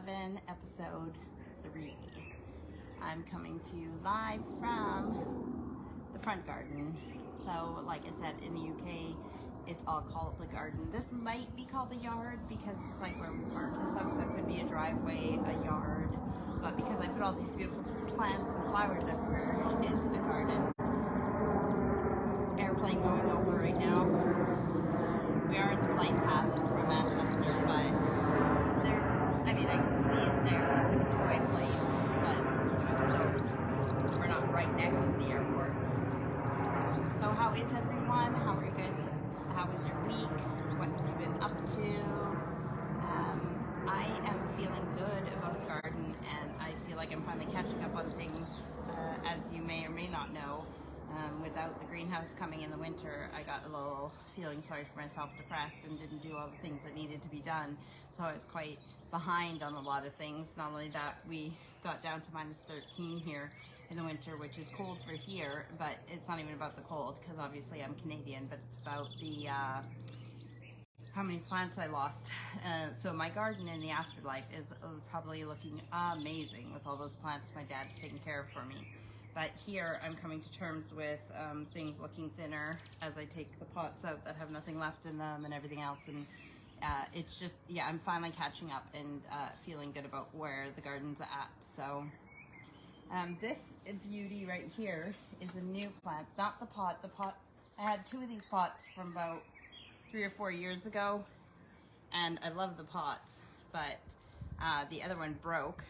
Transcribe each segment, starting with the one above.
11, episode 3. I'm coming to you live from the front garden. So, like I said, in the UK, it's all called the garden. This might be called a yard because it's like where we park and stuff, so it could be a driveway, a yard. But because I put all these beautiful plants and flowers everywhere, it's a garden. Airplane going over right now. We are in the flight path from Manchester, but there, I mean, I can see it there. It looks like a toy plane, but still, we're not right next to the airport. So how is everyone? How are you guys? How was your week? What have you been up to? I am feeling good about the garden, and I feel like I'm finally catching up on things. As you may or may not know, without the greenhouse coming in the winter, I got a little feeling sorry for myself, depressed, and didn't do all the things that needed to be done. So I was quite behind on a lot of things. Not only that, we got down to minus 13 here in the winter, which is cold for here, but it's not even about the cold, because obviously I'm Canadian, but it's about the how many plants I lost. So my garden in the afterlife is probably looking amazing with all those plants my dad's taking care of for me. But here I'm coming to terms with things looking thinner as I take the pots out that have nothing left in them and everything else. And it's just, yeah, I'm finally catching up and feeling good about where the garden's at. So this beauty right here is a new plant, not the pot. The pot, I had 2 of these pots from about 3 or 4 years ago, and I love the pots, but the other one broke.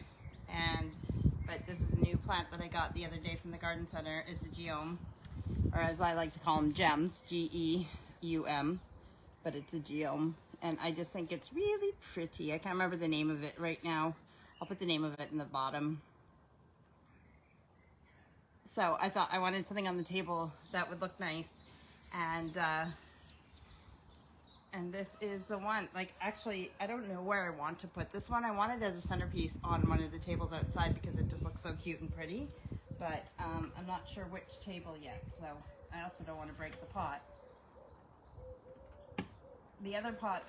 But this is a new plant that I got the other day from the garden center. It's a geum, or as I like to call them, gems, G-E-U-M, but it's a geum, and I just think it's really pretty. I can't remember the name of it right now. I'll put the name of it in the bottom. So I thought I wanted something on the table that would look nice, and this is the one. Like, actually, I don't know where I want to put this one. I want it as a centerpiece on one of the tables outside because it just looks so cute and pretty, but I'm not sure which table yet, so I also don't want to break the pot. The other pot,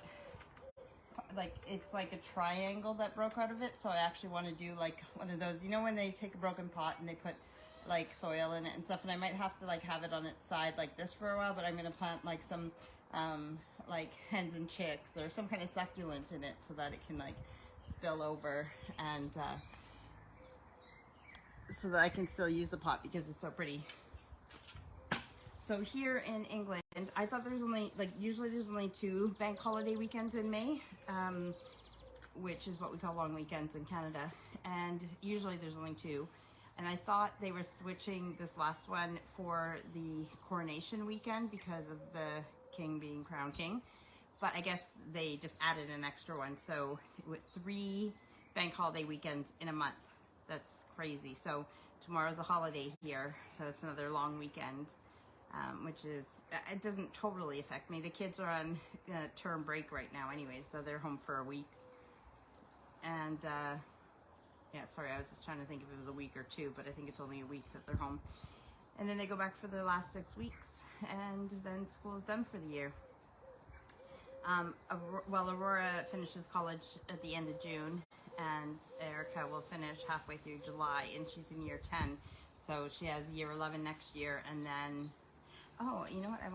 like, it's like a triangle that broke out of it, so I actually want to do like one of those, you know, when they take a broken pot and they put like soil in it and stuff, and I might have to like have it on its side like this for a while, but I'm going to plant like some like hens and chicks or some kind of succulent in it so that it can like spill over, and so that I can still use the pot because it's so pretty. So here in England, I thought there was only, like, usually there's only 2 bank holiday weekends in May, which is what we call long weekends in Canada, and usually there's only 2. And I thought they were switching this last one for the coronation weekend because of the king being crowned king, but I guess they just added an extra one. So with 3 bank holiday weekends in a month, that's crazy. So tomorrow's a holiday here, so it's another long weekend, which is, it doesn't totally affect me. The kids are on term break right now anyways, so they're home for a week. And yeah, sorry, I was just trying to think if it was a week or 2, but I think it's only a week that they're home. And then they go back for their last 6 weeks, and then school is done for the year. Well, Aurora finishes college at the end of June, and Erica will finish halfway through July, and she's in year 10. So she has year 11 next year, and then, oh, you know what, I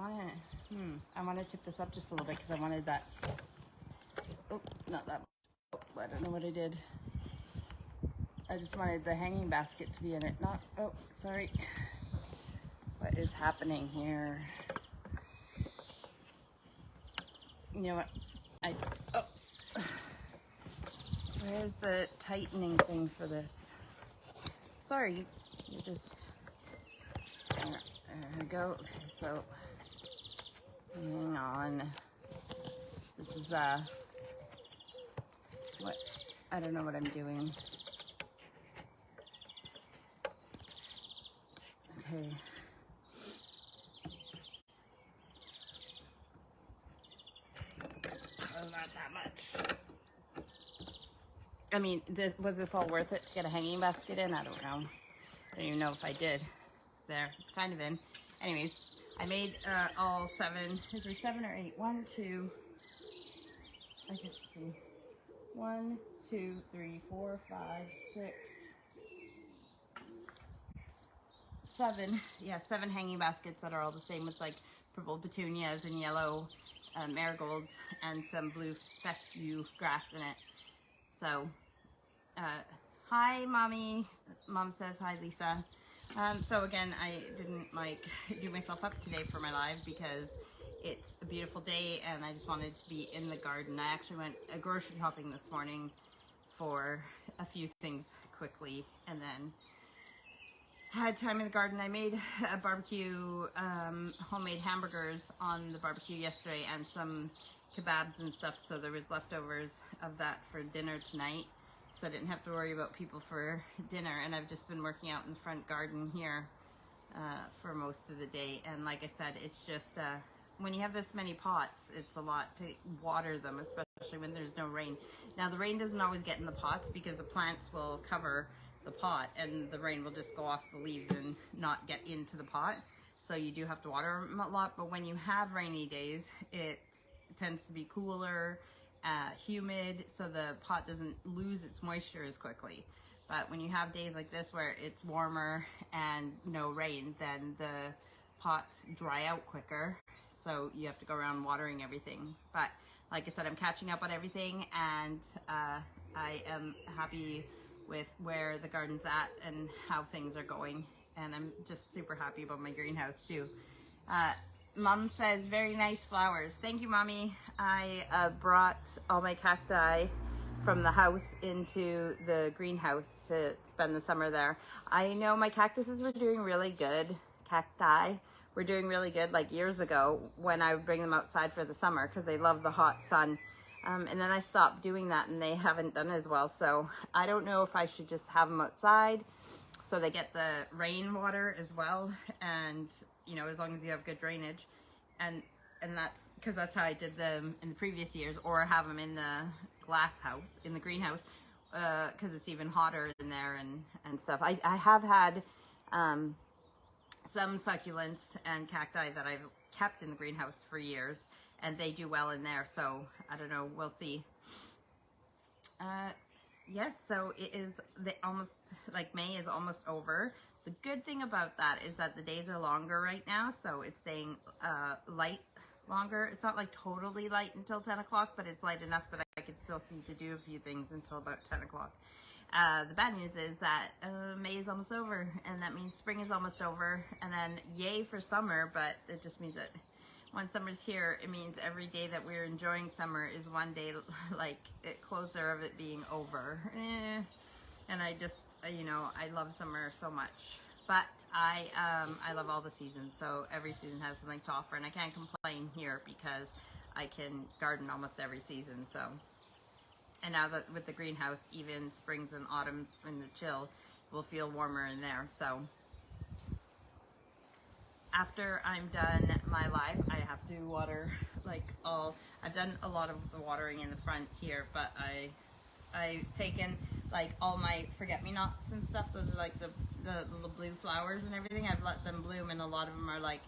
want to tip this up just a little bit because I wanted that, oh, not that, oh, I don't know what I did. I just wanted the hanging basket to be in it, not, oh, sorry. What is happening here? You know what? Oh. Where's the tightening thing for this? Sorry, you just, there we go. Okay, so, hang on. This is, what, I don't know what I'm doing. Okay. Well, not that much. I mean, was this all worth it to get a hanging basket in? I don't know. I don't even know if I did. There, it's kind of in. Anyways, I made all 7. Is there 7 or 8? 1, 2. I can see. 1, 2, 3, 4, 5, 6, 7. Yeah, 7 hanging baskets that are all the same with like purple petunias and yellow marigolds and some blue fescue grass in it. So, hi, Mommy. Mom says hi, Lisa. So again, I didn't like do myself up today for my live because it's a beautiful day and I just wanted to be in the garden. I actually went grocery shopping this morning for a few things quickly and then had time in the garden. I made a barbecue, homemade hamburgers on the barbecue yesterday and some kebabs and stuff, so there was leftovers of that for dinner tonight, so I didn't have to worry about people for dinner. And I've just been working out in the front garden here for most of the day, and like I said, it's just when you have this many pots, it's a lot to water them, especially when there's no rain. Now the rain doesn't always get in the pots because the plants will cover the pot and the rain will just go off the leaves and not get into the pot, so you do have to water them a lot. But when you have rainy days, it tends to be cooler, humid, so the pot doesn't lose its moisture as quickly. But when you have days like this where it's warmer and no rain, then the pots dry out quicker, so you have to go around watering everything. But like I said, I'm catching up on everything, and I am happy with where the garden's at and how things are going, and I'm just super happy about my greenhouse too. Mom says very nice flowers. Thank you, Mommy. I brought all my cacti from the house into the greenhouse to spend the summer there. I know my cactuses were doing really good. Cacti were doing really good like years ago when I would bring them outside for the summer because they love the hot sun. And then I stopped doing that and they haven't done as well. So I don't know if I should just have them outside so they get the rainwater as well. And, you know, as long as you have good drainage. And that's because that's how I did them in the previous years, or have them in the glass house, in the greenhouse, because it's even hotter in there and stuff. I have had some succulents and cacti that I've kept in the greenhouse for years, and they do well in there, so I don't know, we'll see. Yes, so it is almost, like May is almost over. The good thing about that is that the days are longer right now, so it's staying light longer. It's not like totally light until 10 o'clock, but it's light enough that I could still seem to do a few things until about 10 o'clock. The bad news is that May is almost over, and that means spring is almost over, and then yay for summer, but it just means that when summer's here, it means every day that we're enjoying summer is one day like closer of it being over. And I just, you know, I love summer so much, but I love all the seasons, so every season has something to offer, and I can't complain here because I can garden almost every season. So, and now that with the greenhouse, even springs and autumns in the chill will feel warmer in there. So after I'm done my live, I have to water like I've done a lot of the watering in the front here, but I've taken like all my forget-me-nots and stuff. Those are like the little blue flowers and everything. I've let them bloom, and a lot of them are like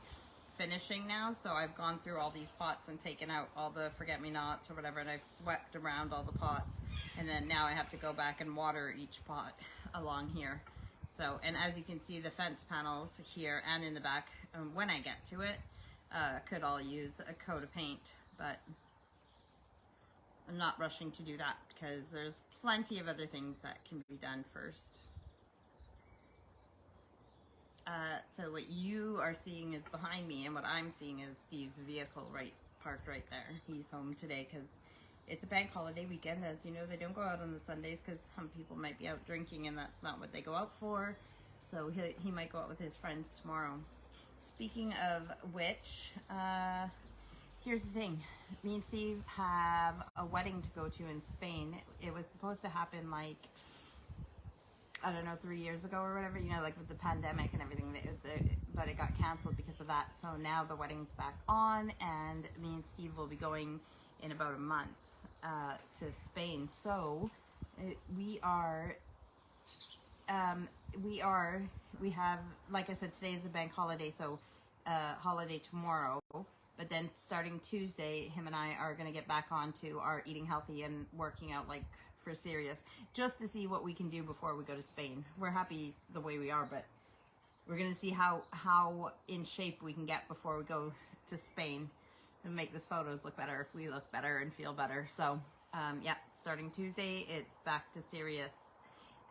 finishing now. So I've gone through all these pots and taken out all the forget-me-nots or whatever, and I've swept around all the pots. And then now I have to go back and water each pot along here. So, and as you can see, the fence panels here and in the back, when I get to it, could all use a coat of paint, but I'm not rushing to do that because there's plenty of other things that can be done first. So what you are seeing is behind me, and what I'm seeing is Steve's vehicle parked right there. He's home today because it's a bank holiday weekend. As you know, they don't go out on the Sundays because some people might be out drinking, and that's not what they go out for. So he might go out with his friends tomorrow. Speaking of which, here's the thing. Me and Steve have a wedding to go to in Spain. It was supposed to happen like, I don't know, 3 years ago or whatever, you know, like with the pandemic and everything, but it got canceled because of that. So now the wedding's back on, and me and Steve will be going in about a month to Spain. So we have, like I said, today is a bank holiday, so holiday tomorrow, but then starting Tuesday, him and I are going to get back onto our eating healthy and working out like for Sirius, just to see what we can do before we go to Spain. We're happy the way we are, but we're going to see how in shape we can get before we go to Spain and make the photos look better, if we look better and feel better. So, yeah, starting Tuesday, it's back to Sirius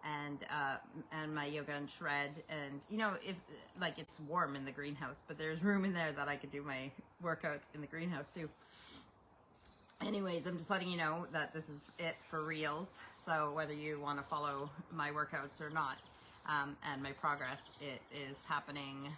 and my yoga and shred. And, you know, if, like, it's warm in the greenhouse, but there's room in there that I could do my workouts in the greenhouse, too. Anyways, I'm just letting you know that this is it for reals. So whether you want to follow my workouts or not, and my progress, it is happening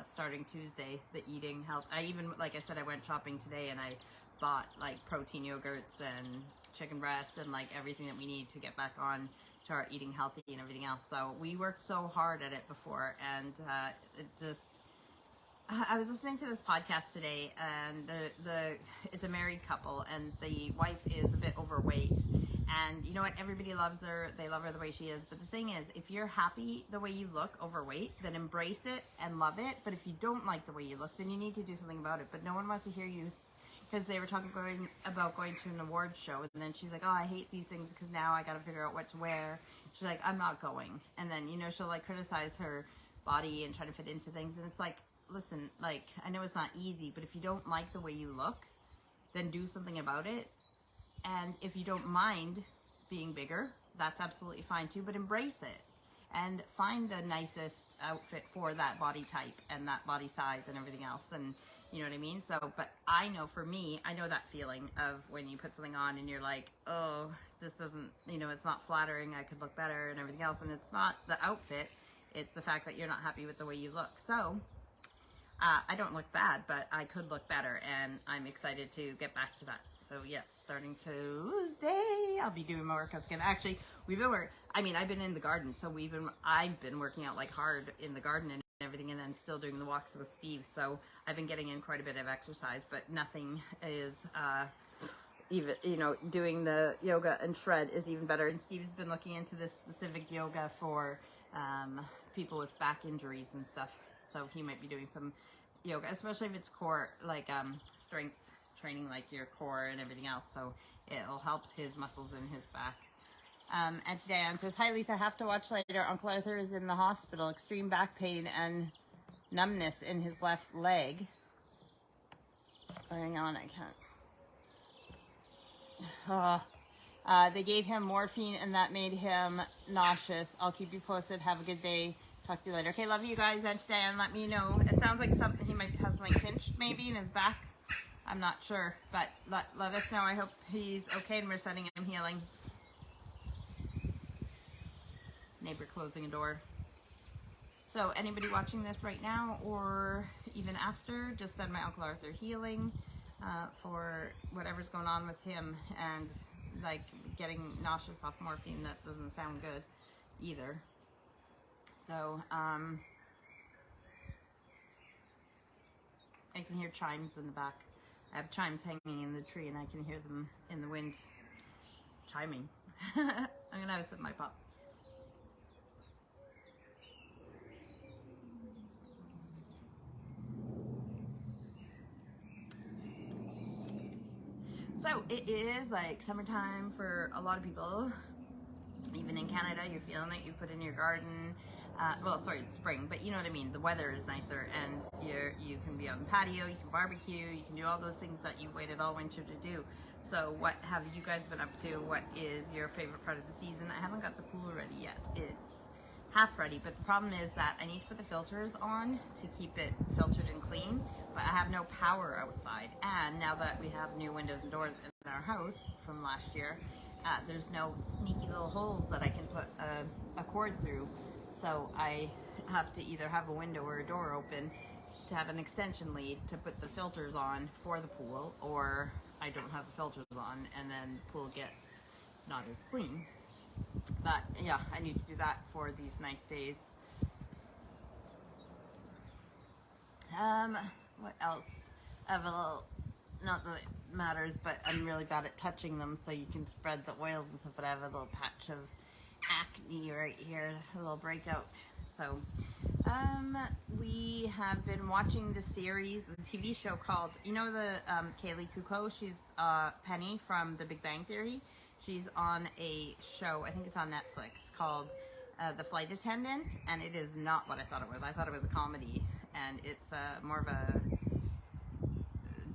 starting Tuesday, the eating health. I even, like I said, I went shopping today and I bought like protein yogurts and chicken breast and like everything that we need to get back on to our eating healthy and everything else. So we worked so hard at it before, and it just, I was listening to this podcast today, and it's a married couple, and the wife is a bit overweight, and you know what, everybody loves her, they love her the way she is, but the thing is, if you're happy the way you look overweight, then embrace it and love it. But if you don't like the way you look, then you need to do something about it. But no one wants to hear you, because they were talking about going to an awards show, and then she's like, oh, I hate these things because now I got to figure out what to wear. She's like, I'm not going. And then, you know, she'll like criticize her body and try to fit into things, and it's like, listen, like, I know it's not easy, but if you don't like the way you look, then do something about it. And if you don't mind being bigger, that's absolutely fine too, but embrace it and find the nicest outfit for that body type and that body size and everything else. And you know what I mean? So, but I know for me, I know that feeling of when you put something on and you're like, oh, this doesn't, you know, it's not flattering, I could look better and everything else. And it's not the outfit, it's the fact that you're not happy with the way you look. So, I don't look bad, but I could look better, and I'm excited to get back to that. So yes, starting Tuesday, I'll be doing my workouts again. Actually, I've been in the garden, so I've been working out like hard in the garden and everything, and then still doing the walks with Steve. So I've been getting in quite a bit of exercise, but nothing is, even, you know, doing the yoga and shred is even better. And Steve's been looking into this specific yoga for people with back injuries and stuff. So he might be doing some yoga, especially if it's core, like strength training, like your core and everything else. So it'll help his muscles in his back. And today Anne says, hi Lisa, have to watch later. Uncle Arthur is in the hospital, extreme back pain and numbness in his left leg. Hang on, I can't. They gave him morphine and that made him nauseous. I'll keep you posted. Have a good day. Talk to you later. Okay, love you guys, and today, and let me know. It sounds like something he might have something pinched maybe in his back. I'm not sure, but let us know. I hope he's okay and we're sending him healing. Neighbor closing a door. So anybody watching this right now or even after, just send my Uncle Arthur healing for whatever's going on with him, and like getting nauseous off morphine, that doesn't sound good either. So, I can hear chimes in the back. I have chimes hanging in the tree and I can hear them in the wind chiming. I'm gonna have a sip of my pop. So it is like summertime for a lot of people. Even in Canada, you're feeling it. You put in your garden. Well, sorry, it's spring, but you know what I mean. The weather is nicer, and you can be on the patio, you can barbecue, you can do all those things that you waited all winter to do. So what have you guys been up to? What is your favorite part of the season? I haven't got the pool ready yet. It's half ready, but the problem is that I need to put the filters on to keep it filtered and clean, but I have no power outside. And now that we have new windows and doors in our house from last year, there's no sneaky little holes that I can put a cord through. So I have to either have a window or a door open to have an extension lead to put the filters on for the pool, or I don't have the filters on and then the pool gets not as clean. But yeah, I need to do that for these nice days. What else? I have a little, not that it matters, but I'm really bad at touching them, so you can spread the oils and stuff, but I have a little patch of acne right here, a little breakout. So we have been watching the series, the TV show called, you know, the Kaylee Kuko, she's Penny from The Big Bang Theory. She's on a show, I think it's on Netflix, called The Flight Attendant, and it is not what I thought it was. I thought it was a comedy, and it's more of a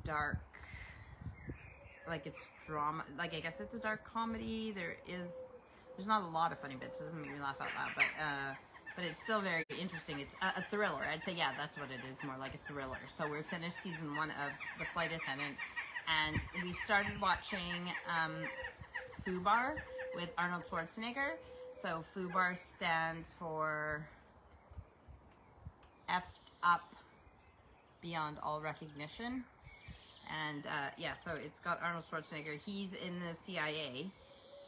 dark, like it's drama, like I guess it's a dark comedy. There's not a lot of funny bits, it doesn't make me laugh out loud, but it's still very interesting. It's a thriller. I'd say, yeah, that's what it is, more like a thriller. So we're finished season 1 of The Flight Attendant, and we started watching FUBAR with Arnold Schwarzenegger. So FUBAR stands for F'd Up Beyond All Recognition. And yeah, so it's got Arnold Schwarzenegger. He's in the CIA,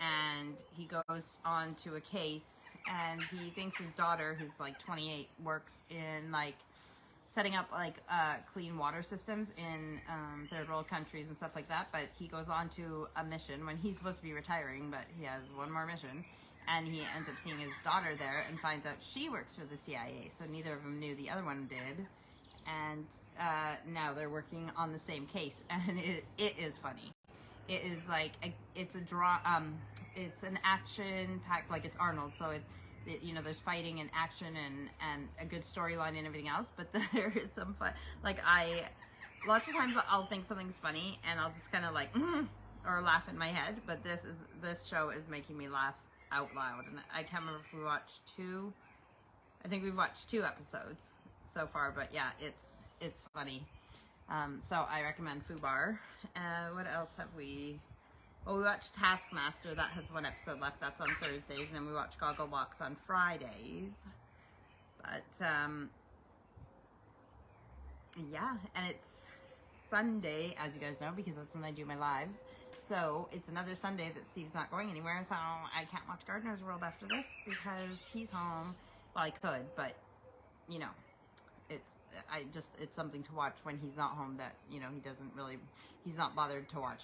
and he goes on to a case, and he thinks his daughter, who's like 28, works in like setting up like clean water systems in third world countries and stuff like that. But he goes on to a mission when he's supposed to be retiring, but he has one more mission, and he ends up seeing his daughter there and finds out she works for the CIA. So neither of them knew the other one did, and now they're working on the same case, and it is funny. It is like it's an action packed, like it's Arnold, so it you know, there's fighting and action and a good storyline and everything else, but there is some fun. Like lots of times I'll think something's funny and I'll just kind of like or laugh in my head, but this show is making me laugh out loud. And I can't remember if we watched 2. I think we've watched 2 episodes so far, but yeah, it's funny. So I recommend FUBAR. What else have we? Well, we watched Taskmaster. That has 1 episode left. That's on Thursdays. And then we watch Gogglebox on Fridays. But, yeah. And it's Sunday, as you guys know, because that's when I do my lives. So it's another Sunday that Steve's not going anywhere. So I can't watch Gardener's World after this because he's home. Well, I could, but, you know, it's something to watch when he's not home that, you know, he's not bothered to watch.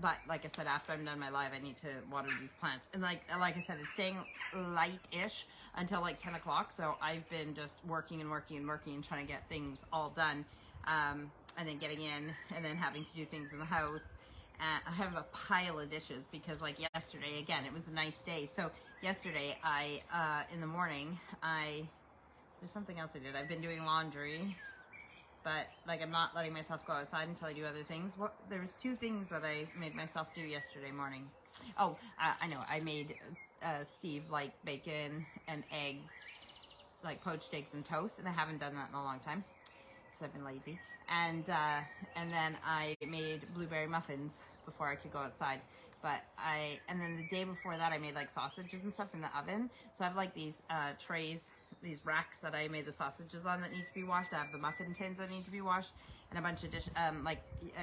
But like I said, after I'm done my live, I need to water these plants. And like I said, it's staying light-ish until like 10 o'clock. So I've been just working and trying to get things all done. And then getting in and then having to do things in the house. I have a pile of dishes because like yesterday, again, it was a nice day. So yesterday, in the morning, there's something else I did. I've been doing laundry. But, like, I'm not letting myself go outside until I do other things. There was 2 things that I made myself do yesterday morning. Oh, I know. I made Steve, like, bacon and eggs, like poached eggs and toast. And I haven't done that in a long time because I've been lazy. And then I made blueberry muffins before I could go outside. And then the day before that, I made, like, sausages and stuff in the oven. So I have, like, these trays, these racks that I made the sausages on that need to be washed. I have the muffin tins that need to be washed, and a bunch of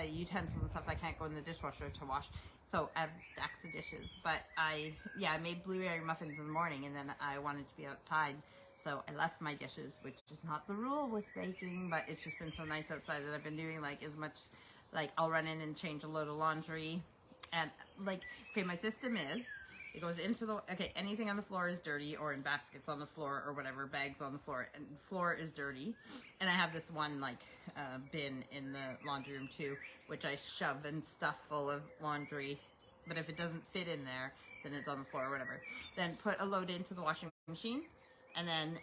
utensils and stuff that can't go in the dishwasher to wash. So I have stacks of dishes. But I made blueberry muffins in the morning, and then I wanted to be outside. So I left my dishes, which is not the rule with baking, but it's just been so nice outside that I've been doing like as much, like I'll run in and change a load of laundry. And like, okay, my system is, it goes into anything on the floor is dirty, or in baskets on the floor or whatever, bags on the floor, and the floor is dirty. And I have this one like bin in the laundry room too, which I shove and stuff full of laundry. But if it doesn't fit in there, then it's on the floor or whatever. Then put a load into the washing machine, and then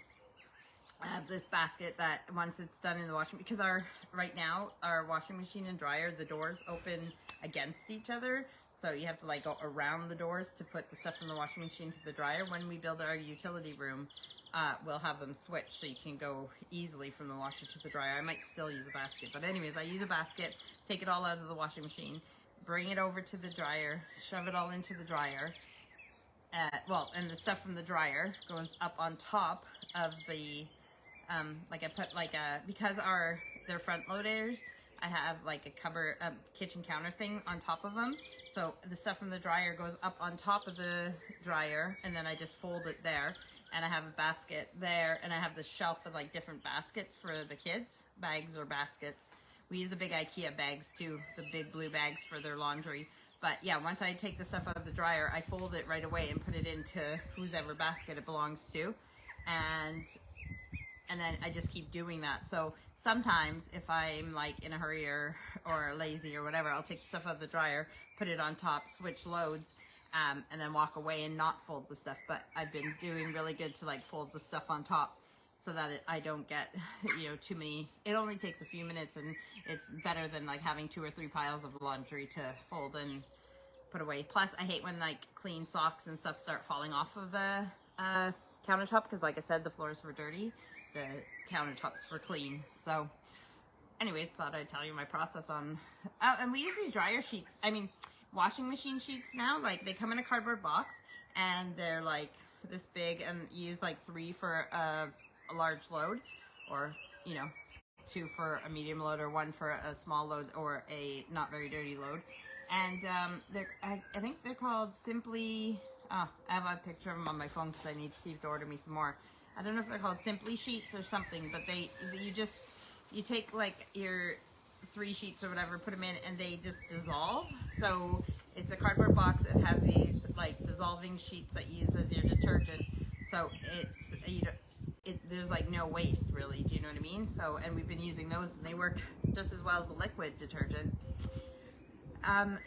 I have this basket that once it's done in the washing, because right now our washing machine and dryer, the doors open against each other. So you have to like go around the doors to put the stuff from the washing machine to the dryer. When we build our utility room, we'll have them switched so you can go easily from the washer to the dryer. I might still use a basket, but anyways, I use a basket, take it all out of the washing machine, bring it over to the dryer, shove it all into the dryer. And the stuff from the dryer goes up on top of the, I put because they're front loaders, I have like a cupboard, kitchen counter thing on top of them. So the stuff from the dryer goes up on top of the dryer, and then I just fold it there. And I have a basket there, and I have the shelf with like different baskets for the kids, bags or baskets. We use the big IKEA bags too, the big blue bags for their laundry. But yeah, once I take the stuff out of the dryer, I fold it right away and put it into whosever basket it belongs to. And and then I just keep doing that. So sometimes if I'm like in a hurry or lazy or whatever, I'll take the stuff out of the dryer, put it on top, switch loads, and then walk away and not fold the stuff. But I've been doing really good to like fold the stuff on top so that I don't get, you know, too many. It only takes a few minutes, and it's better than like having 2 or 3 piles of laundry to fold and put away. Plus, I hate when like clean socks and stuff start falling off of the countertop, because like I said, the floors were dirty, the countertops were clean. So anyways, thought I'd tell you my process on, and we use these dryer sheets, I mean washing machine sheets now. Like they come in a cardboard box and they're like this big, and you use like 3 for a large load, or you know, 2 for a medium load, or 1 for a small load, or a not very dirty load. And I think they're called Simply, I have a picture of them on my phone because I need Steve to order me some more. I don't know if they're called Simply sheets or something, but you take like your 3 sheets or whatever, put them in, and they just dissolve. So it's a cardboard box. It has these like dissolving sheets that you use as your detergent. So it's, there's like no waste really. Do you know what I mean? So, and we've been using those, and they work just as well as the liquid detergent.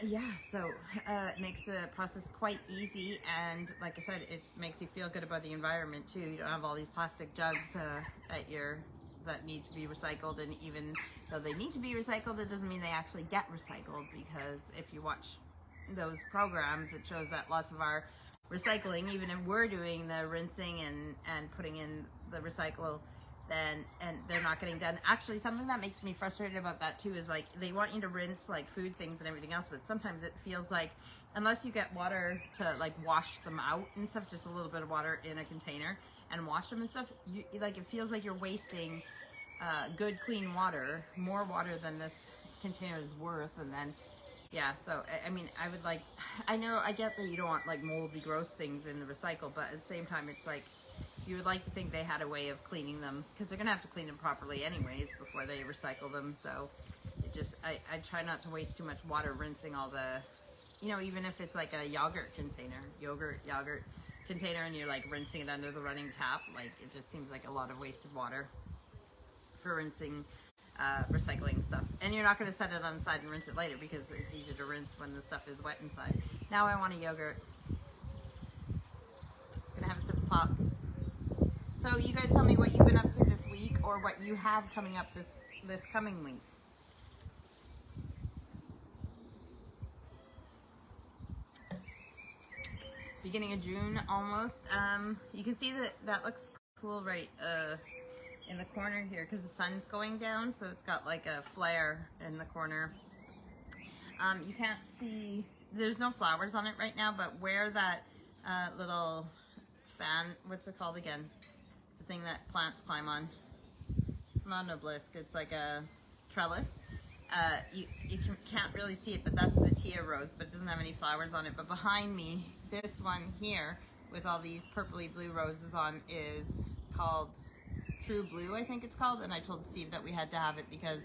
Yeah, so it makes the process quite easy, and like I said, it makes you feel good about the environment too. You don't have all these plastic jugs that need to be recycled, and even though they need to be recycled, it doesn't mean they actually get recycled, because if you watch those programs, it shows that lots of our recycling, even if we're doing the rinsing and putting in the recycle, and they're not getting done. Actually, something that makes me frustrated about that too is like they want you to rinse like food things and everything else, but sometimes it feels like unless you get water to like wash them out and stuff, just a little bit of water in a container and wash them and stuff, like it feels like you're wasting good clean water, more water than this container is worth. And then yeah, so I mean, I would like, I know, I get that you don't want like moldy gross things in the recycle, but at the same time it's like you would like to think they had a way of cleaning them, because they're gonna have to clean them properly anyways before they recycle them. So it just, I try not to waste too much water rinsing all the, you know, even if it's like a yogurt container, yogurt container, and you're like rinsing it under the running tap, like it just seems like a lot of wasted water for rinsing recycling stuff. And you're not going to set it on the side and rinse it later, because it's easier to rinse when the stuff is wet inside. Now I want a yogurt. Gonna have a sip of pop. So you guys tell me what you've been up to this week, or what you have coming up this coming week. Beginning of June almost. You can see that looks cool right in the corner here, because the sun's going down, so it's got like a flare in the corner. You can't see, there's no flowers on it right now, but where that little fan, what's it called again? The thing that plants climb on. It's not an obelisk, it's like a trellis. You can't really see it, but that's the Tia rose, but it doesn't have any flowers on it. But behind me, this one here with all these purpley blue roses on is called True Blue, I think it's called. And I told Steve that we had to have it because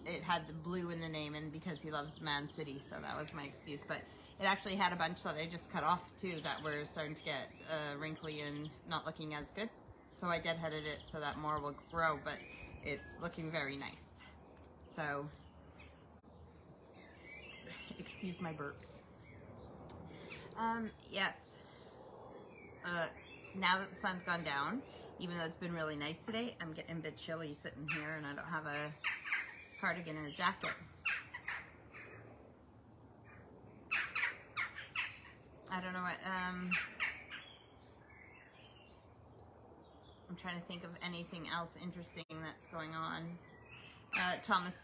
it had the blue in the name, and because he loves Man City, so that was my excuse. But it actually had a bunch that I just cut off too that were starting to get wrinkly and not looking as good. So I deadheaded it so that more will grow, but it's looking very nice. So, excuse my burps. Yes. Now that the sun's gone down, even though it's been really nice today, I'm getting a bit chilly sitting here, and I don't have a cardigan and a jacket. I don't know what, I'm trying to think of anything else interesting that's going on. Thomas,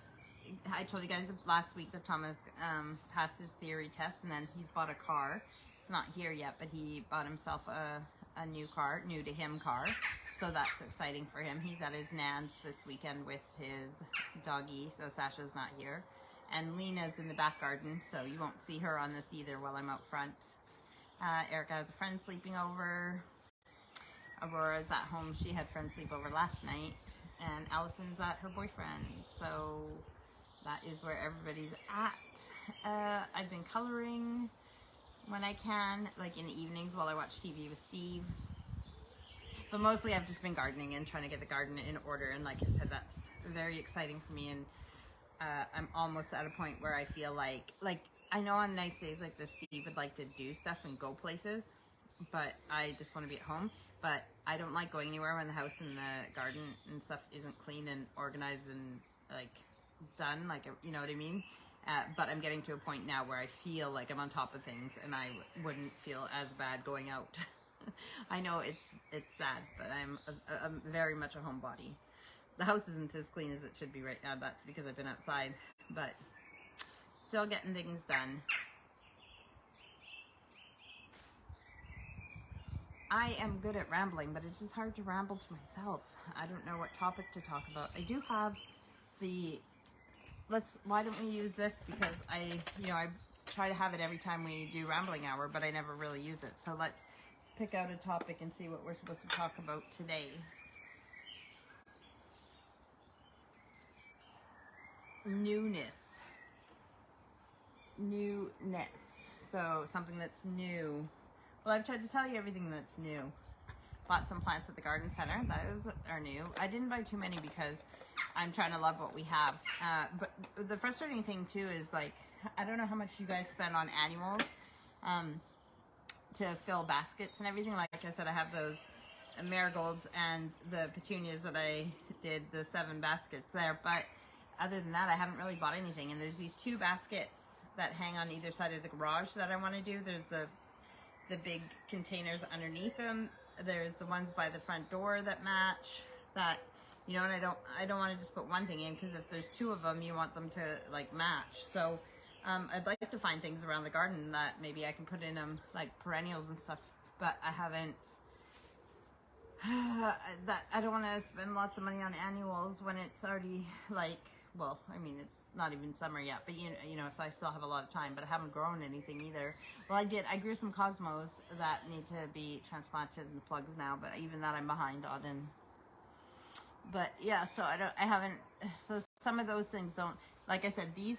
I told you guys last week that Thomas passed his theory test, and then he's bought a car. It's not here yet, but he bought himself a new car, new to him car. So that's exciting for him. He's at his nan's this weekend with his doggy, so Sasha's not here. And Lena's in the back garden, so you won't see her on this either while I'm out front. Erica has a friend sleeping over. Aurora's at home. She had friends sleep over last night. And Allison's at her boyfriend. So that is where everybody's at. I've been coloring when I can, like in the evenings while I watch TV with Steve. but mostly I've just been gardening and trying to get the garden in order. And like I said, that's very exciting for me. And I'm almost at a point where I feel like I know on nice days like this, Steve would like to do stuff and go places, but I just want to be at home. But I don't like going anywhere when the house and the garden and stuff isn't clean and organized and like done, like, you know what I mean? But I'm getting to a point now where I feel like I'm on top of things, and I wouldn't feel as bad going out. I know it's sad, but I'm very much a homebody. The house isn't as clean as it should be right now. That's because I've been outside, but still getting things done. I am good at rambling, but it's just hard to ramble to myself. I don't know what topic to talk about. I do have why don't we use this? Because I try to have it every time we do rambling hour, but I never really use it. So let's pick out a topic and see what we're supposed to talk about today. Newness. So something that's new. Well, I've tried to tell you everything that's new. Bought some plants at the garden center. Those are new. I didn't buy too many because I'm trying to love what we have. But the frustrating thing too is, like, I don't know how much you guys spend on annuals to fill baskets and everything. Like I said, I have those marigolds and the petunias that I did the 7 baskets there. But other than that, I haven't really bought anything. And there's these 2 baskets that hang on either side of the garage that I want to do. There's the big containers underneath them. There's the ones by the front door that match that, you know, and I don't want to just put one thing in, because if there's 2 of them, you want them to like match. So I'd like to find things around the garden that maybe I can put in them, like perennials and stuff, but I haven't. I don't want to spend lots of money on annuals when it's already like, well, I mean, it's not even summer yet, but you know, so I still have a lot of time, but I haven't grown anything either. Well, I grew some cosmos that need to be transplanted in the plugs now, but even that I'm behind on. And but yeah, so I haven't, so some of those things don't, like I said, these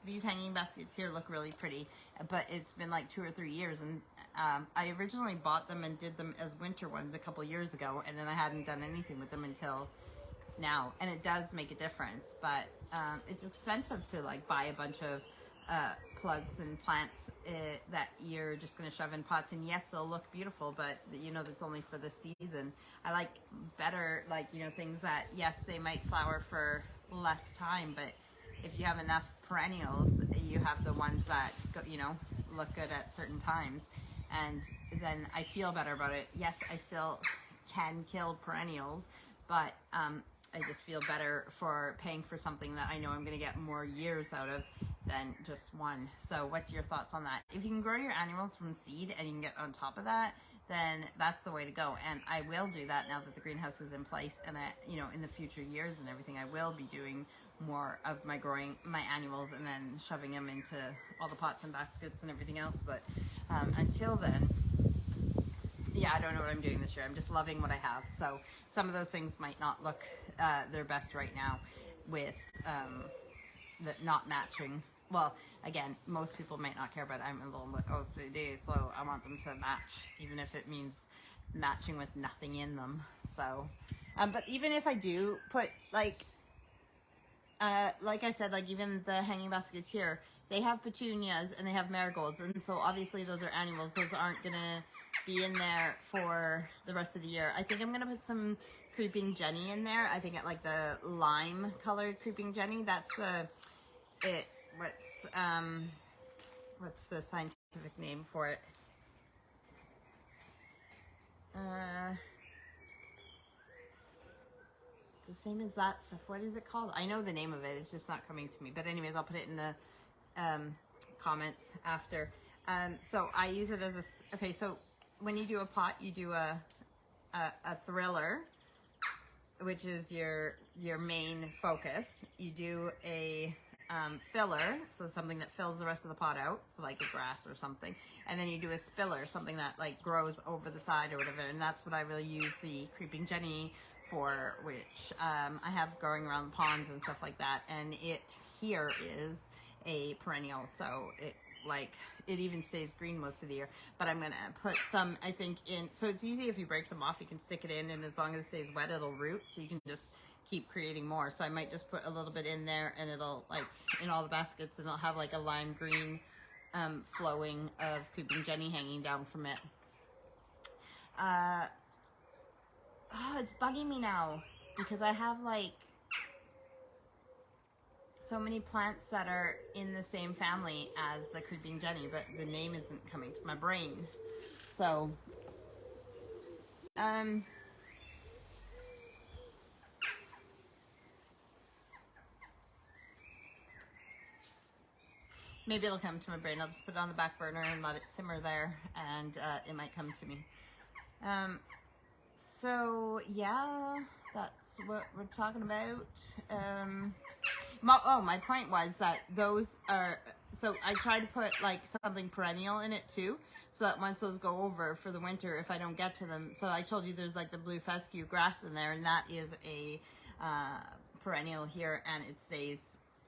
these hanging baskets here look really pretty, but it's been like 2 or 3 years, and I originally bought them and did them as winter ones a couple years ago, and then I hadn't done anything with them until now, and it does make a difference. But it's expensive to like buy a bunch of plugs and plants that you're just going to shove in pots, and yes, they'll look beautiful, but you know, that's only for the season. I like better, like, you know, things that, yes, they might flower for less time, but if you have enough perennials, you have the ones that, you know, look good at certain times, and then I feel better about it. Yes, I still can kill perennials, but I just feel better for paying for something that I know I'm going to get more years out of than just one. So what's your thoughts on that? If you can grow your annuals from seed and you can get on top of that, then that's the way to go. And I will do that now that the greenhouse is in place, and you know, in the future years and everything, I will be doing more of my growing my annuals and then shoving them into all the pots and baskets and everything else. But until then, yeah, I don't know what I'm doing this year. I'm just loving what I have. So some of those things might not look their best right now with the not matching. Well, again, most people might not care, but I'm a little bit OCD, so I want them to match, even if it means matching with nothing in them. So, but even if I do put like I said, like even the hanging baskets here, they have petunias and they have marigolds, and so obviously those are annuals. Those aren't gonna be in there for the rest of the year. I think I'm gonna put some creeping Jenny in there. I think like the lime colored creeping Jenny. That's what's the scientific name for it? It's the same as that stuff. What is it called? I know the name of it. It's just not coming to me. But anyways, I'll put it in the comments after. So I use it as okay, so when you do a pot, you do a thriller, which is your main focus. You do a filler, so something that fills the rest of the pot out, so like a grass or something, and then you do a spiller, something that like grows over the side or whatever, and that's what I really use the creeping Jenny for, which I have growing around the ponds and stuff like that. And it here is a perennial, so it like, it even stays green most of the year. But I'm gonna put some, I think, in, so it's easy if you break some off, you can stick it in, and as long as it stays wet, it'll root, so you can just keep creating more. So I might just put a little bit in there, and it'll, like, in all the baskets, and it'll have like a lime green flowing of Creeping Jenny hanging down from it. Oh, it's bugging me now because I have like so many plants that are in the same family as the Creeping Jenny, but the name isn't coming to my brain. So, maybe it'll come to my brain. I'll just put it on the back burner and let it simmer there, and it might come to me. So yeah, that's what we're talking about. My point was that those are, so I try to put like something perennial in it too, so that once those go over for the winter, if I don't get to them, so I told you there's like the blue fescue grass in there, and that is a perennial here, and it stays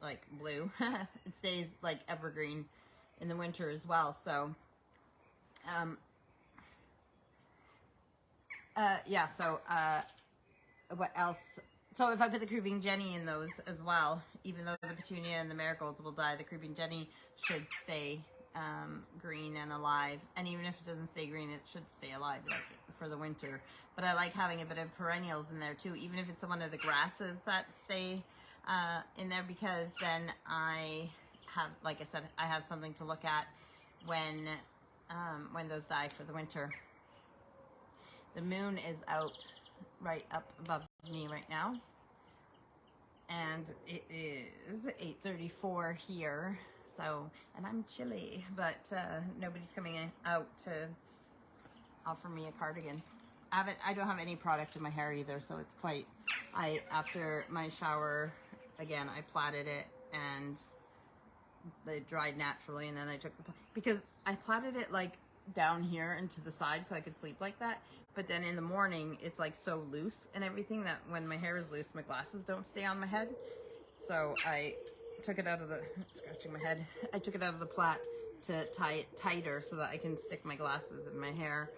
like blue. It stays like evergreen in the winter as well. So what else? So if I put the Creeping Jenny in those as well, even though the petunia and the marigolds will die, the Creeping Jenny should stay green and alive. And even if it doesn't stay green, it should stay alive like for the winter. But I like having a bit of perennials in there too, even if it's one of the grasses that stay in there, because then I have, like I said, I have something to look at when those die for the winter. The moon is out right up above me right now, and it is 8:34 here, so, and I'm chilly, but nobody's coming out to offer me a cardigan. I don't have any product in my hair either, so it's quite, after my shower, again, I plaited it, and they dried naturally, and then I took because I plaited it like down here and to the side so I could sleep like that, but then in the morning it's like so loose and everything that when my hair is loose, my glasses don't stay on my head. So I took it out of the, scratching my head, I took it out of the plait to tie it tighter so that I can stick my glasses in my hair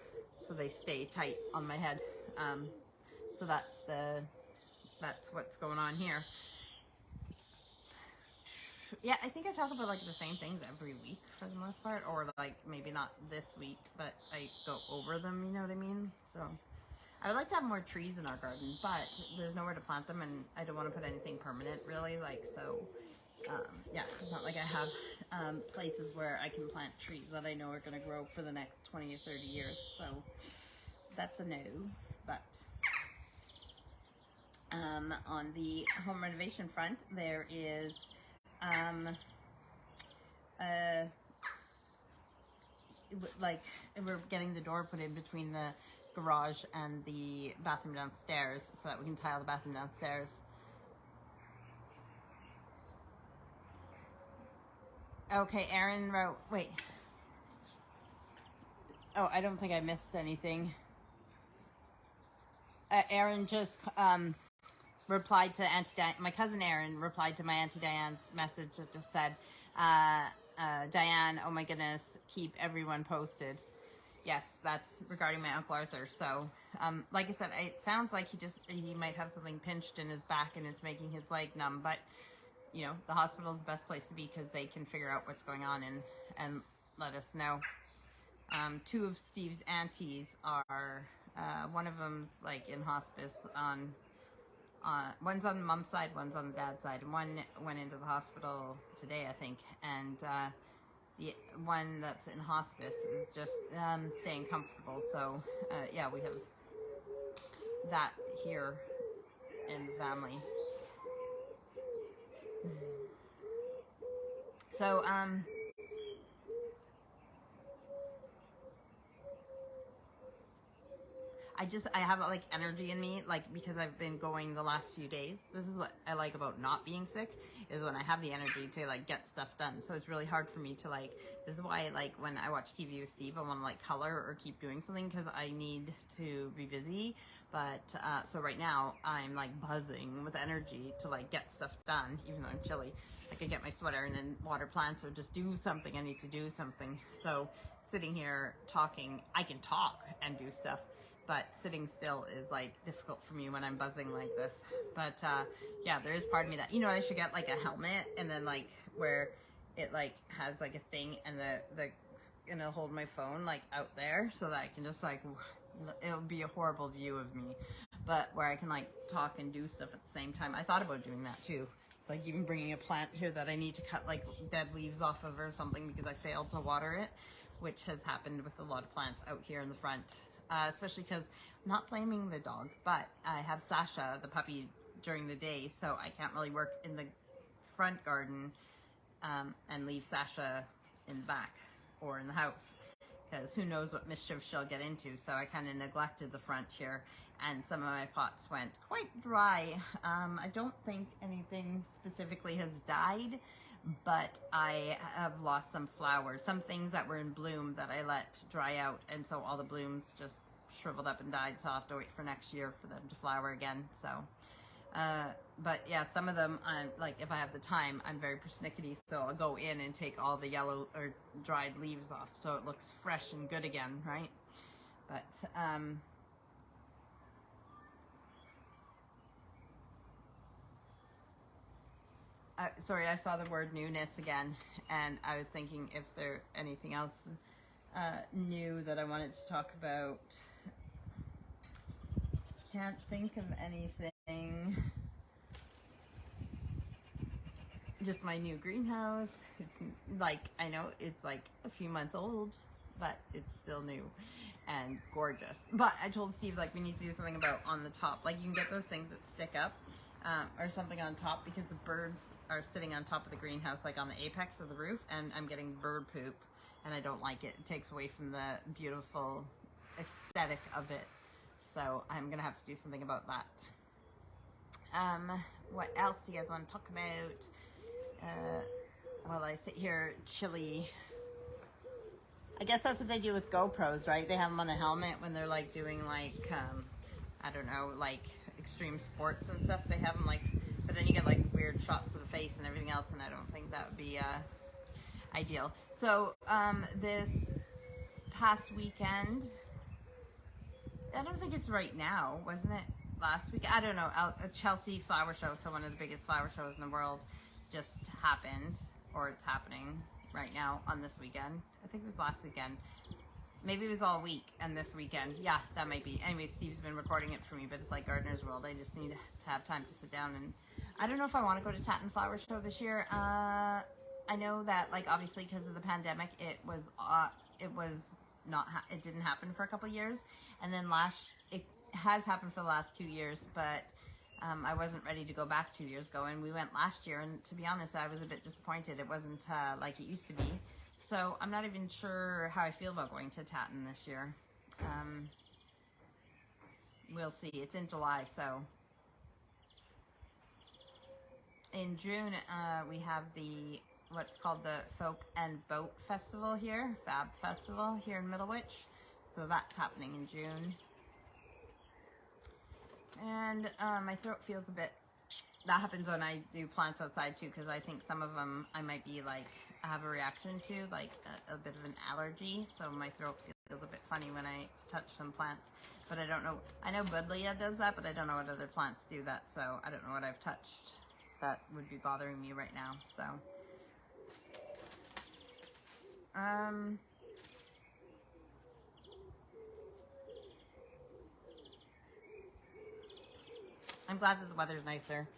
so they stay tight on my head. So that's what's going on here. Yeah, I think I talk about like the same things every week for the most part, or like maybe not this week, but I go over them, you know what I mean? So I would like to have more trees in our garden, but there's nowhere to plant them, and I don't want to put anything permanent really, like, so yeah, it's not like I have places where I can plant trees that I know are going to grow for the next 20 or 30 years, so that's a no. But on the home renovation front, there is like we're getting the door put in between the garage and the bathroom downstairs so that we can tile the bathroom downstairs. Okay, Aaron wrote, wait. Oh, I don't think I missed anything. Aaron just replied to Auntie Diane. My cousin Aaron replied to my Auntie Diane's message that just said, Diane, oh my goodness, keep everyone posted. Yes, that's regarding my Uncle Arthur. So, like I said, it sounds like he might have something pinched in his back and it's making his leg numb, but you know, the hospital is the best place to be because they can figure out what's going on and let us know. Two of Steve's aunties are, one of them's like in hospice on one's on the mom's side, one's on the dad's side, and one went into the hospital today, I think, and the one that's in hospice is just staying comfortable. So yeah, we have that here in the family. So I have like energy in me, like because I've been going the last few days. This is what I like about not being sick, is when I have the energy to like get stuff done. So it's really hard for me to like, this is why like when I watch TV with Steve, I want to like color or keep doing something because I need to be busy. But so right now I'm like buzzing with energy to like get stuff done, even though I'm chilly. I could get my sweater and then water plants or just do something. I need to do something. So sitting here talking, I can talk and do stuff, but sitting still is like difficult for me when I'm buzzing like this. But yeah, there is part of me that, you know, I should get like a helmet and then like where it like has like a thing and the and it'll hold my phone like out there so that I can just like, it'll be a horrible view of me, but where I can like talk and do stuff at the same time. I thought about doing that too. Like even bringing a plant here that I need to cut like dead leaves off of or something because I failed to water it, which has happened with a lot of plants out here in the front. Especially because I'm not blaming the dog, but I have Sasha, the puppy, during the day, so I can't really work in the front garden and leave Sasha in the back or in the house, because who knows what mischief she'll get into. So I kind of neglected the front here, and some of my pots went quite dry. I don't think anything specifically has died, but I have lost some flowers, some things that were in bloom that I let dry out, and so all the blooms just shriveled up and died, so I'll have to wait for next year for them to flower again. So but yeah, some of them, like if I have the time, I'm very persnickety, so I'll go in and take all the yellow or dried leaves off so it looks fresh and good again, right? But sorry, I saw the word newness again, and I was thinking if there anything else new that I wanted to talk about. Can't think of anything. Just my new greenhouse. It's like, I know it's like a few months old, but it's still new and gorgeous. But I told Steve, like, we need to do something about on the top. Like, you can get those things that stick up or something on top, because the birds are sitting on top of the greenhouse, like on the apex of the roof, and I'm getting bird poop, and I don't like it. It takes away from the beautiful aesthetic of it. So I'm gonna have to do something about that. What else do you guys want to talk about? While I sit here chilly. I guess that's what they do with GoPros, right? They have them on a helmet when they're like doing like, I don't know, like extreme sports and stuff. They have them like, but then you get like weird shots of the face and everything else, and I don't think that would be ideal. So this past weekend, I don't think it's right now, wasn't it? Last week, I don't know, a Chelsea flower show, so one of the biggest flower shows in the world, just happened, or it's happening right now on this weekend. I think it was last weekend. Maybe it was all week and this weekend. Yeah, that might be. Anyway, Steve's been recording it for me, but it's like Gardener's World. I just need to have time to sit down, and I don't know if I want to go to Tatton Flower Show this year. I know that, like, obviously because of the pandemic, it didn't happen for a couple of years, and then it has happened for the last 2 years, but I wasn't ready to go back 2 years ago, and we went last year, and to be honest, I was a bit disappointed. It wasn't like it used to be, so I'm not even sure how I feel about going to Tatton this year. We'll see. It's in July, so in June we have what's called the Folk and Boat Festival here, Fab Festival here in Middlewich. So that's happening in June. And my throat feels a bit, that happens when I do plants outside too, because I think some of them I might be like, I have a reaction to, like a bit of an allergy. So my throat feels a bit funny when I touch some plants. But I don't know, I know Buddleia does that, but I don't know what other plants do that. So I don't know what I've touched that would be bothering me right now. So I'm glad that the weather's nicer.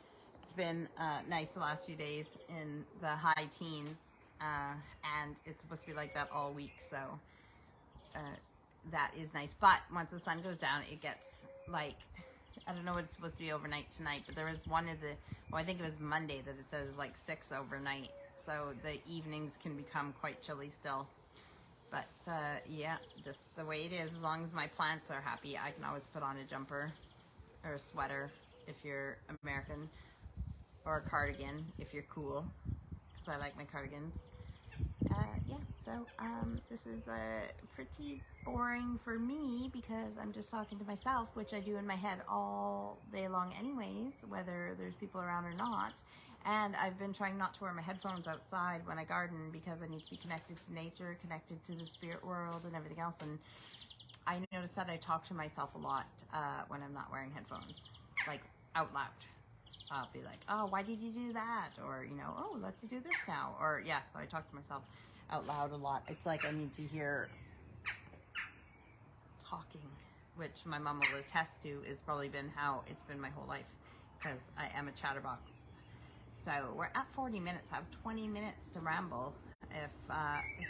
It's been nice the last few days in the high teens, and it's supposed to be like that all week, so that is nice. But once the sun goes down, it gets like, I don't know what it's supposed to be overnight tonight, but there was one of the, well, I think it was Monday that it says like 6 overnight, so the evenings can become quite chilly still. But yeah, just the way it is. As long as my plants are happy, I can always put on a jumper or a sweater if you're American, or a cardigan if you're cool, because I like my cardigans. Yeah, so this is pretty boring for me because I'm just talking to myself, which I do in my head all day long anyways, whether there's people around or not. And I've been trying not to wear my headphones outside when I garden because I need to be connected to nature, connected to the spirit world and everything else. And I noticed that I talk to myself a lot when I'm not wearing headphones, like out loud. I'll be like, oh, why did you do that? Or, you know, oh, let's do this now. Or, yeah, so I talk to myself out loud a lot. It's like I need to hear talking, which my mom will attest to is probably been how it's been my whole life, because I am a chatterbox. So we're at 40 minutes. I have 20 minutes to ramble. If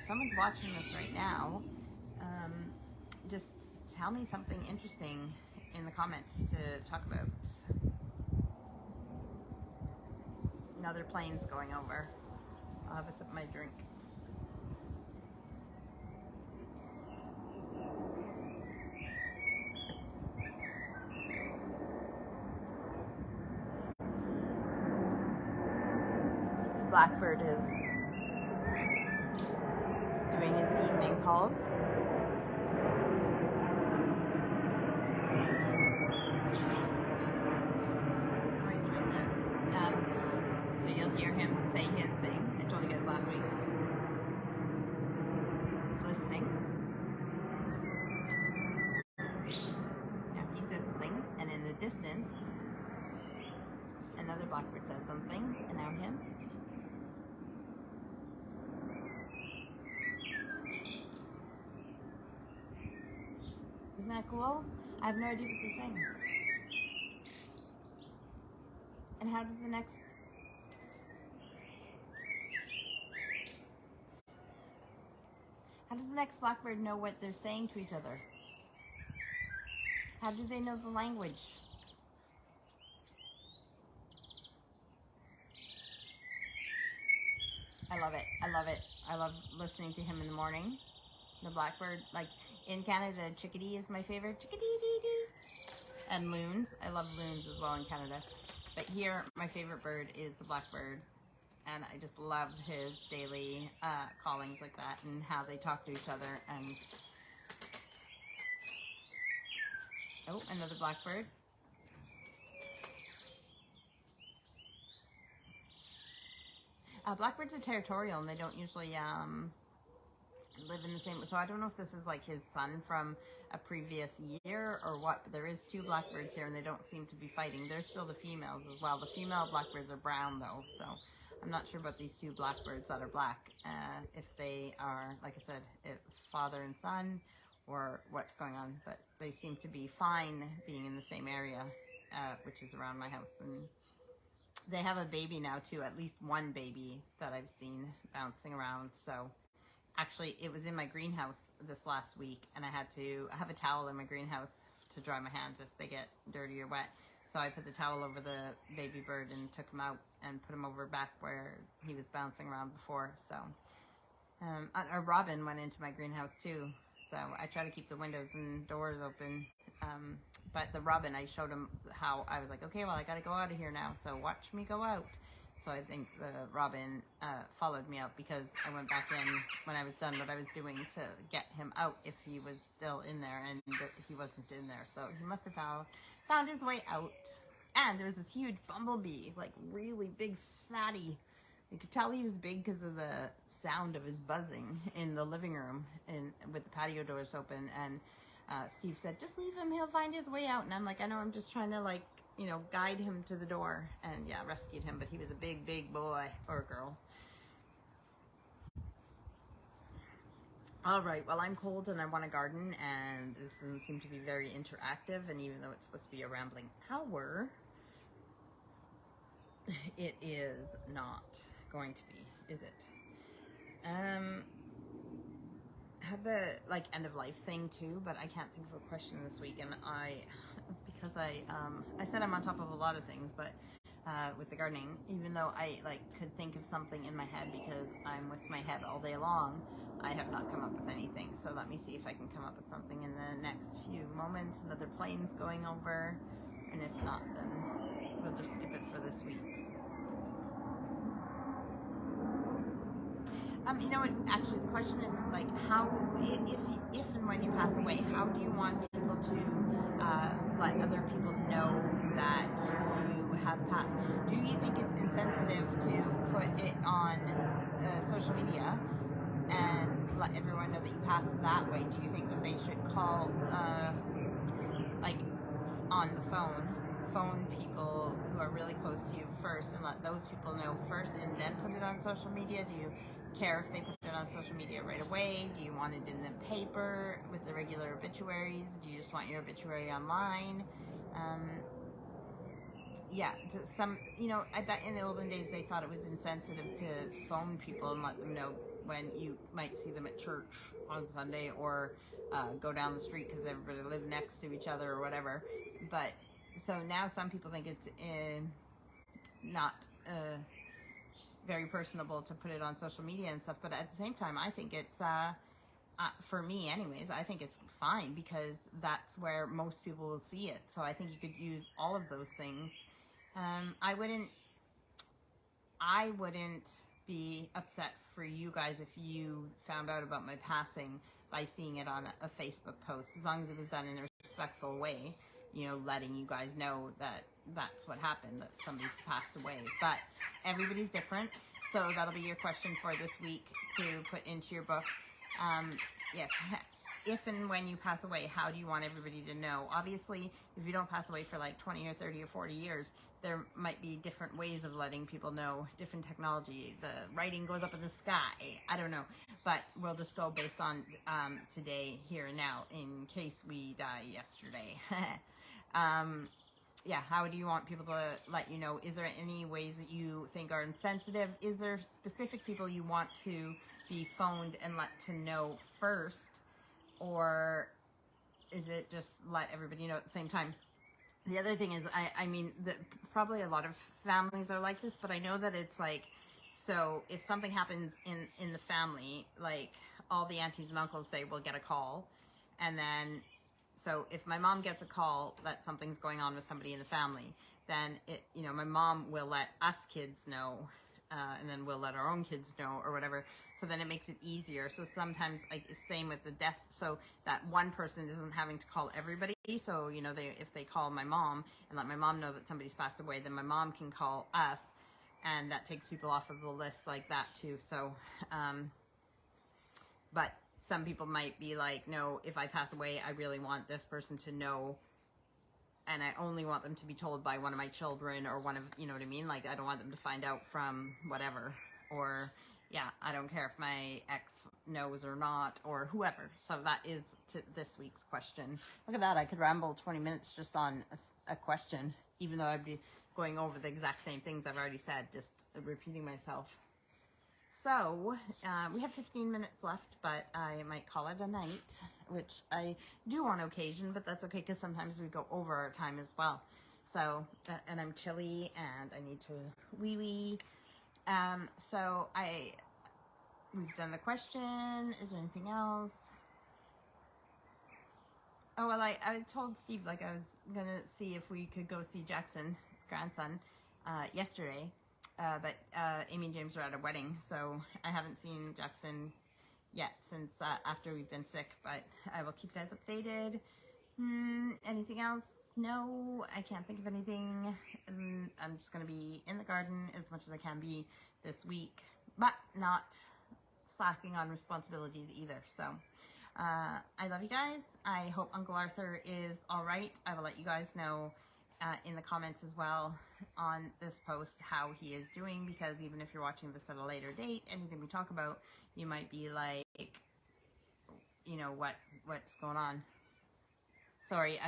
someone's watching this right now, just tell me something interesting in the comments to talk about. Another plane's going over. I'll have a sip of my drink. Blackbird is doing his evening calls. So you'll hear him say his thing. I told you guys last week. He's listening. Now he says something, and in the distance, another blackbird says something, and now him. Isn't that cool? I have no idea what they're saying. And how does the next blackbird know what they're saying to each other? How do they know the language? I love it. I love it. I love listening to him in the morning. The blackbird, like in Canada, chickadee is my favorite. Chickadee-dee-dee. And loons. I love loons as well in Canada. But here, my favorite bird is the blackbird. And I just love his daily callings like that and how they talk to each other. And oh, another blackbird. Blackbirds are territorial and they don't usually live in the same, so I don't know if this is like his son from a previous year or what, but there is two blackbirds here and they don't seem to be fighting. There's still the females as well. The female blackbirds are brown though, so I'm not sure about these two blackbirds that are black, if they are, like I said, if father and son or what's going on, but they seem to be fine being in the same area, which is around my house. And they have a baby now too, at least one baby that I've seen bouncing around. So actually, it was in my greenhouse this last week, and I had to have a towel in my greenhouse to dry my hands if they get dirty or wet. So I put the towel over the baby bird and took him out and put him over back where he was bouncing around before. So a robin went into my greenhouse too. So I try to keep the windows and doors open. But the robin, I showed him how I was like, okay, well, I got to go out of here now. So watch me go out. So I think the robin followed me out because I went back in when I was done what I was doing to get him out if he was still in there, and he wasn't in there. So he must have found his way out. And there was this huge bumblebee, like really big, fatty. You could tell he was big because of the sound of his buzzing in the living room and with the patio doors open. And Steve said, just leave him, he'll find his way out. And I'm like, I know, I'm just trying to like, you know, guide him to the door. And yeah, rescued him, but he was a big, big boy or girl. All right, well, I'm cold and I want to garden, and this doesn't seem to be very interactive. And even though it's supposed to be a rambling hour, it is not going to be, is it? Had the like end of life thing too, but I can't think of a question this week, and because I said I'm on top of a lot of things, but with the gardening, even though I like could think of something in my head because I'm with my head all day long. I have not come up with anything, so let me see if I can come up with something in the next few moments. Another plane's going over, and if not, then we'll just skip it for this week. You know what, actually the question is like, how, if and when you pass away, how do you want people to let other people know that you have passed? Do you think it's insensitive to put it on social media and let everyone know that you passed that way? Do you think that they should call, like on the phone people who are really close to you first and let those people know first and then put it on social media? Do you care if they put it on social media right away? Do you want it in the paper with the regular obituaries? Do you just want your obituary online? Yeah, some, you know, I bet in the olden days they thought it was insensitive to phone people and let them know when you might see them at church on Sunday, or go down the street because everybody lived next to each other or whatever. But so now some people think it's not very personable to put it on social media and stuff, but at the same time I think it's for me anyways, I think it's fine because that's where most people will see it. So I think you could use all of those things. I wouldn't be upset for you guys if you found out about my passing by seeing it on a Facebook post, as long as it was done in a respectful way, you know, letting you guys know that that's what happened, that somebody's passed away. But everybody's different, so that'll be your question for this week to put into your book. Yes, if and when you pass away, how do you want everybody to know? Obviously, if you don't pass away for like 20 or 30 or 40 years, there might be different ways of letting people know, different technology. The writing goes up in the sky, I don't know. But we'll just go based on today, here and now, in case we die yesterday. Yeah, how do you want people to let you know? Is there any ways that you think are insensitive? Is there specific people you want to be phoned and let to know first? Or is it just let everybody know at the same time? The other thing is, I mean, probably a lot of families are like this, but I know that it's like, so if something happens in the family, like all the aunties and uncles say, we'll get a call. And then, so if my mom gets a call that something's going on with somebody in the family, then it, you know, my mom will let us kids know, and then we'll let our own kids know or whatever. So then it makes it easier. So sometimes, like, same with the death, so that one person isn't having to call everybody. So, you know, if they call my mom and let my mom know that somebody's passed away, then my mom can call us, and that takes people off of the list like that too. So, but some people might be like, no, if I pass away, I really want this person to know, and I only want them to be told by one of my children or one of, you know what I mean? Like, I don't want them to find out from whatever, or, yeah, I don't care if my ex knows or not, or whoever. So that is this week's question. Look at that, I could ramble 20 minutes just on a question, even though I'd be going over the exact same things I've already said, just repeating myself. So, we have 15 minutes left, but I might call it a night, which I do on occasion, but that's okay because sometimes we go over our time as well. So, and I'm chilly and I need to wee-wee. So we've done the question. Is there anything else? Oh, well, I told Steve, like, I was going to see if we could go see Jackson, grandson, yesterday. But Amy and James are at a wedding, so I haven't seen Jackson yet since after we've been sick, but I will keep you guys updated. Anything else? No, I can't think of anything. I'm just going to be in the garden as much as I can be this week, but not slacking on responsibilities either. So I love you guys. I hope Uncle Arthur is all right. I will let you guys know in the comments as well on this post how he is doing, because even if you're watching this at a later date, anything we talk about, you might be like, you know, what's going on. Sorry,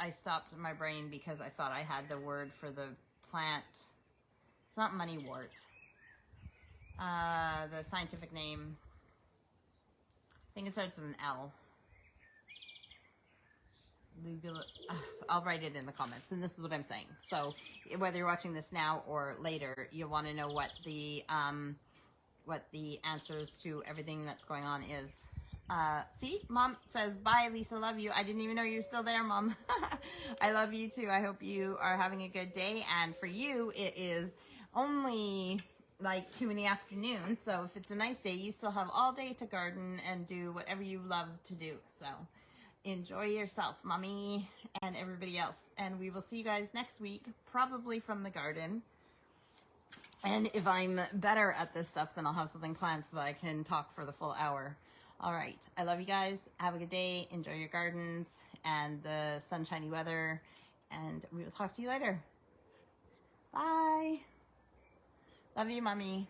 I stopped my brain because I thought I had the word for the plant. It's not moneywort. The scientific name, I think it starts with an L. I'll write it in the comments, and this is what I'm saying. So whether you're watching this now or later, you want to know what the answers to everything that's going on is. See, Mom says, bye, Lisa, love you. I didn't even know you were still there, Mom. I love you too. I hope you are having a good day. And for you, it is only like 2 in the afternoon. So if it's a nice day, you still have all day to garden and do whatever you love to do. So enjoy yourself, Mommy, and everybody else. And we will see you guys next week, probably from the garden. And if I'm better at this stuff, then I'll have something planned so that I can talk for the full hour. All right. I love you guys. Have a good day. Enjoy your gardens and the sunshiny weather. And we will talk to you later. Bye. Love you, Mommy.